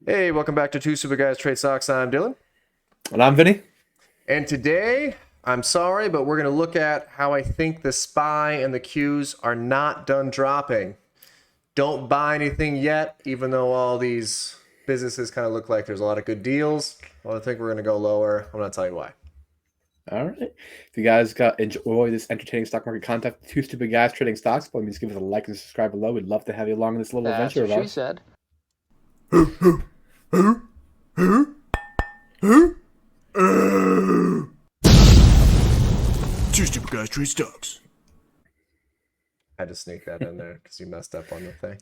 Hey, welcome back to Two Super Guys Trade Stocks. I'm Dylan. And I'm Vinny. And today, I'm sorry, but we're going to look at how I think the SPY and the Qs are not done dropping. Don't buy anything yet, even though all these businesses kind of look like there's a lot of good deals. Well, I think we're going to go lower. I'm going to tell you why. All right. If you guys enjoy this entertaining stock market content, two stupid guys trading stocks, please give us a like and subscribe below. We'd love to have you along in this little That's adventure what of she ours. said. Two Stupid Guys Trade Stocks. I had to sneak that in there because you messed up on the thing.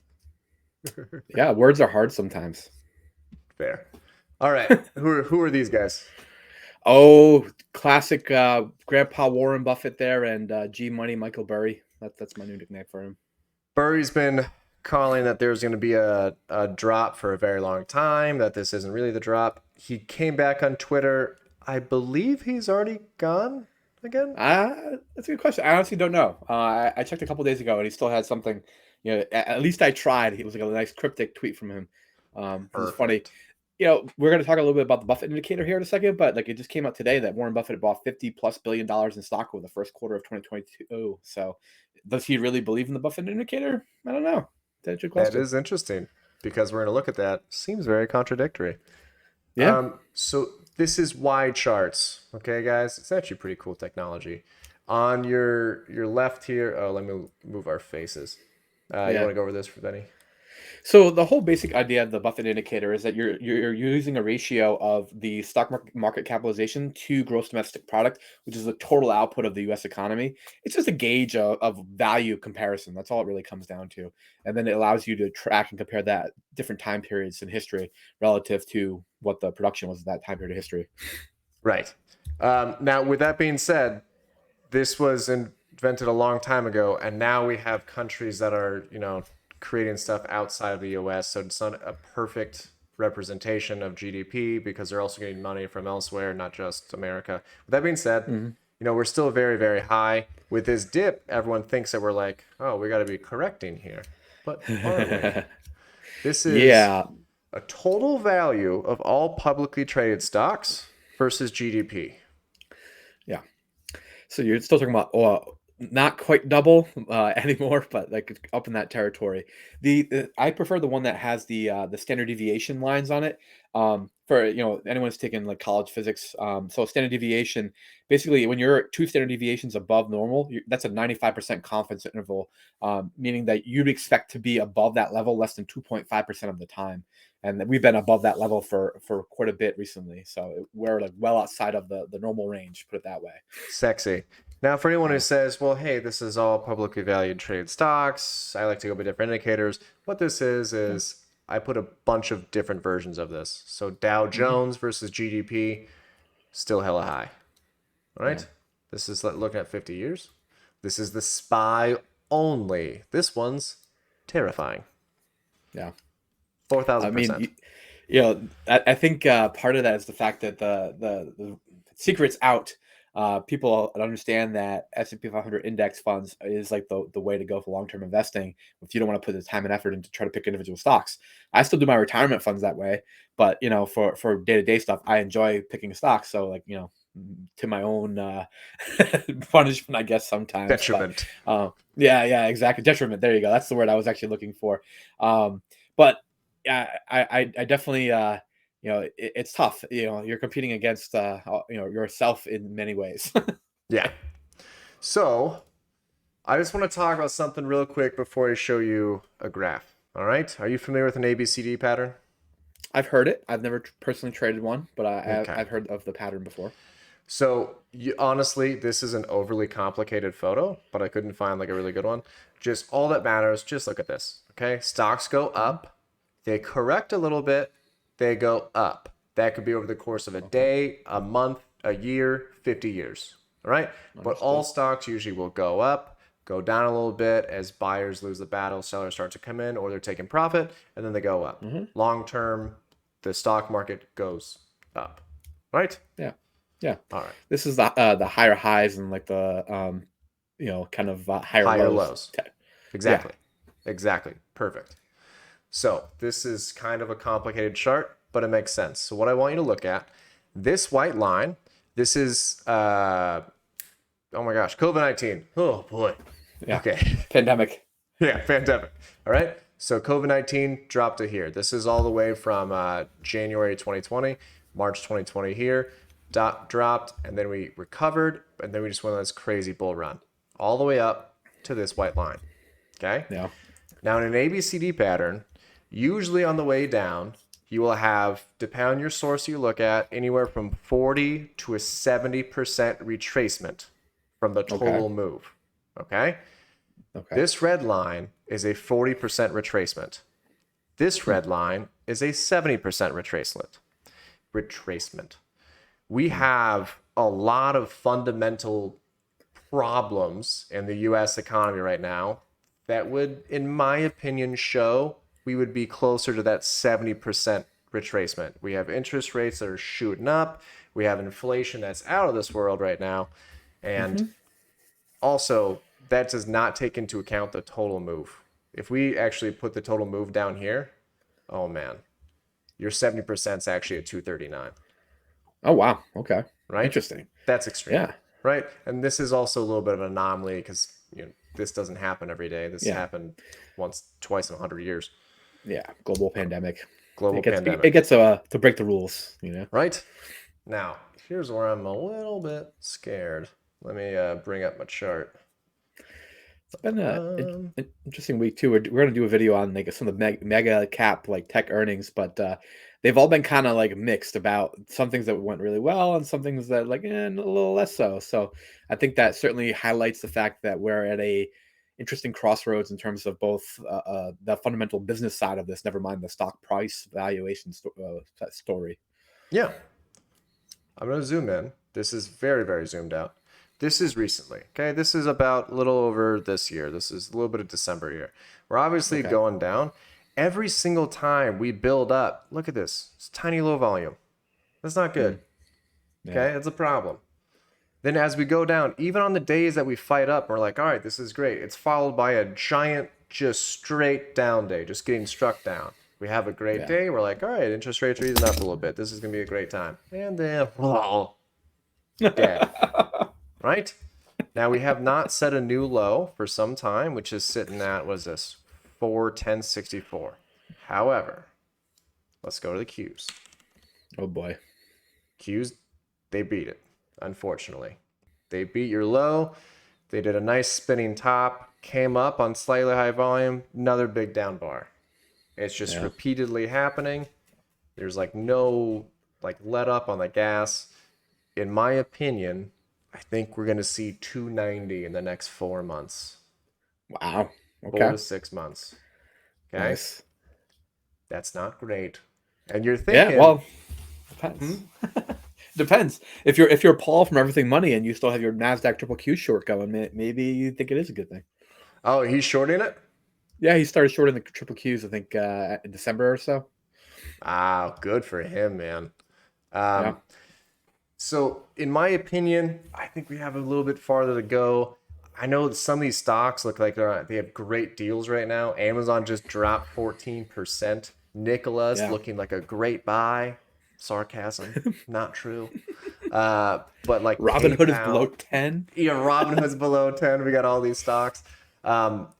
Yeah, words are hard sometimes. Fair. All right. Who are these guys? Oh, classic Grandpa Warren Buffett there and G Money Michael Burry. That's my new nickname for him. Burry's been calling that there's going to be a drop for a very long time, that this isn't really the drop. He came back on Twitter. I believe he's already gone again. That's a good question. I honestly don't know. I checked a couple days ago and he still had something. At least I tried. It was like a nice cryptic tweet from him. This is funny. Perfect. We're going to talk a little bit about the Buffett indicator here in a second, but like it just came out today that Warren Buffett bought $50+ billion in stock over the first quarter of 2022. So, does he really believe in the Buffett indicator? I don't know. That's a good That question. is interesting because we're going to look at that. Seems very contradictory. Yeah. So this is Y charts. Okay, guys, it's actually pretty cool technology. On your left here. Oh, let me move our faces. You want Yeah. to go over this for Benny? So the whole basic idea of the Buffett indicator is that you're using a ratio of the stock market capitalization to gross domestic product, which is the total output of the U.S. economy. It's just a gauge of value comparison. That's all it really comes down to, and then it allows you to track and compare that different time periods in history relative to what the production was at that time period of history. Right. Now, with that being said, this was invented a long time ago, and now we have countries that are, creating stuff outside of the US. So it's not a perfect representation of GDP because they're also getting money from elsewhere, not just America. With that being said, Hmm. we're still very, very high. With this dip, everyone thinks that we're like, oh, we got to be correcting here. But aren't we? This is Yeah, a total value of all publicly traded stocks versus GDP. yeah. So you're still talking about not quite double anymore, but like up in that territory. I prefer the one that has the standard deviation lines on it. For anyone who's taken like college physics, so standard deviation basically when you're two standard deviations above normal, that's a 95% confidence interval, meaning that you'd expect to be above that level less than 2.5% of the time. And we've been above that level for quite a bit recently, so we're like well outside of the normal range. Put it that way. Sexy. Now, for anyone who Yeah. says, well, hey, this is all publicly valued traded stocks, I like to go by different indicators. What this Yeah. is I put a bunch of different versions of this. So Dow Mhm. Jones versus GDP, still hella high. All Yeah. right. This is looking at 50 years. This is the SPY only. This one's terrifying. Yeah. I mean, 4,000%. I think part of that is the fact that the secret's out. People understand that S&P 500 index funds is like the way to go for long term investing if you don't want to put the time and effort into try to pick individual stocks. I still do my retirement funds that way, but for day to day stuff, I enjoy picking stocks. So like to my own punishment, I guess sometimes. But Detriment. yeah, exactly. Detriment. There you go. That's the word I was actually looking for. But yeah, I definitely it's tough. You're competing against yourself in many ways. Yeah. So I just want to talk about something real quick before I show you a graph. All right. Are you familiar with an ABCD pattern? I've heard it. I've never personally traded one, but Okay. I've heard of the pattern before. So honestly, this is an overly complicated photo, but I couldn't find like a really good one. Just all that matters, just look at this. Okay. Stocks go Hmm. up, they correct a little bit, they go up. That could be over the course of a Okay, day, a month, a year, 50 years. All right. But all understood. stocks usually will go up, go down a little bit as buyers lose the battle, sellers start to come in, or they're taking profit, and then they go up. Hmm. Long term, the stock market goes up. Right? Yeah, yeah. All right. This is the higher highs and like the kind of higher Higher lows. lows. Yeah. Exactly. Exactly. Perfect. So this is kind of a complicated chart, but it makes sense. So what I want you to look at, this white line, this is, oh my gosh, COVID-19. Oh boy. Yeah. Okay. Pandemic. Yeah, pandemic. All right. So COVID-19 dropped to here. This is all the way from January 2020, March 2020 here, dropped, and then we recovered, and then we just went on this crazy bull run all the way up to this white line. Okay. Yeah. Now, in an ABCD pattern, usually on the way down, you will have, depending on your source you look at, anywhere from 40 to a 70% retracement from the Okay. total move. Okay. Okay. This red line is a 40% retracement. This Hmm. red line is a 70% retracement. We Hmm. have a lot of fundamental problems in the US economy right now that would, in my opinion, show we would be closer to that 70% retracement. We have interest rates that are shooting up. We have inflation that's out of this world right now. And Hmm. also, that does not take into account the total move. If we actually put the total move down here, oh man, your 70% is actually at 239, Oh wow. Okay. right? Interesting. That's extreme, Yeah. right? And this is also a little bit of an anomaly because this doesn't happen every day. This Yeah. happened once, twice in 100 years. Yeah. Global pandemic. Global It pandemic, gets to break the rules. right? Now, here's where I'm a little bit scared. Let me bring up my chart. It's been Um, an interesting week too. We're going to do a video on like some of the mega cap like tech earnings, but they've all been kind of like mixed about some things that went really well and some things that like a little less so. So I think that certainly highlights the fact that we're at a interesting crossroads in terms of both the fundamental business side of this. Never mind the stock price valuation story. yeah, I'm going to zoom in. This is very, very zoomed out. This is recently. Okay. This is about a little over this year. This is a little bit of December here. We're obviously Okay. going down. Every single time we build up, look at this. It's tiny low volume. That's not Hmm. good. Yeah. Okay. It's a problem. Then as we go down, even on the days that we fight up, we're like, all right, this is great. It's followed by a giant, just straight down day, just getting struck down. We have a great Yeah. day. We're like, all right, interest rates are easing up a little bit. This is going to be a great time. And then, dead, right? Now we have not set a new low for some time, which is sitting at, what is this? 410.64. However, let's go to the Qs. Oh boy. Qs, they beat it, unfortunately. They beat your low. They did a nice spinning top, came up on slightly high volume, another big down bar. It's just Yeah. repeatedly happening. There's like no like let up on the gas. In my opinion, I think we're going to see 290 in the next 4 months, Wow. four Okay. to 6 months. Okay. Nice. That's not great. And you're Yeah. thinking, Well, depends. hmm? Depends. If you're Paul from Everything Money and you still have your Nasdaq Triple Q short going, maybe you think it is a good thing. Oh, he's shorting it? Yeah, he started shorting the Triple Qs, I think, in December or so. Ah, good for him, man. Yeah. Um, So, in my opinion, I think we have a little bit farther to go. I know that some of these stocks look like they have great deals right now. Amazon just dropped 14%. Nikola's Yeah. looking like a great buy. Sarcasm, not true. But like Robinhood is below PayPal, 10. yeah, Robinhood's below 10. We got all these stocks.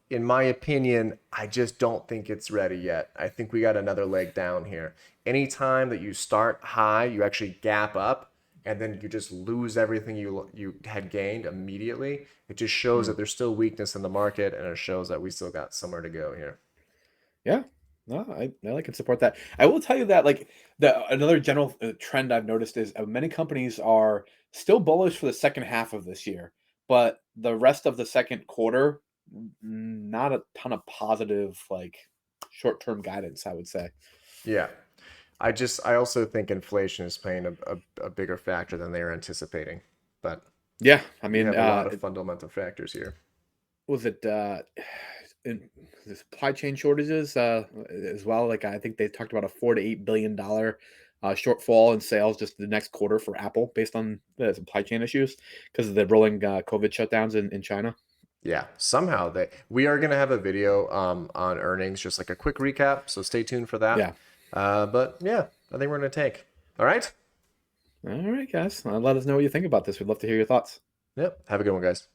In my opinion, I just don't think it's ready yet. I think we got another leg down here. Anytime that you start high, you actually gap up and then you just lose everything you had gained immediately. It just shows Hmm. that there's still weakness in the market and it shows that we still got somewhere to go here. Yeah. No, I can support that. I will tell you that like the another general trend I've noticed is many companies are still bullish for the second half of this year, but the rest of the second quarter, not a ton of positive like short-term guidance, I would say. Yeah. I also think inflation is playing a bigger factor than they are anticipating. But Yeah, I we mean, have a lot of fundamental factors here. was it in the supply chain shortages as well? Like I think they talked about a $4 to $8 billion shortfall in sales just the next quarter for Apple based on the supply chain issues because of the rolling COVID shutdowns in China. Yeah, somehow we are gonna have a video on earnings, just like a quick recap. So stay tuned for that. Yeah. But yeah, I think we're gonna take. All right. All right, guys. Let us know what you think about this. We'd love to hear your thoughts. Yep. Have a good one, guys.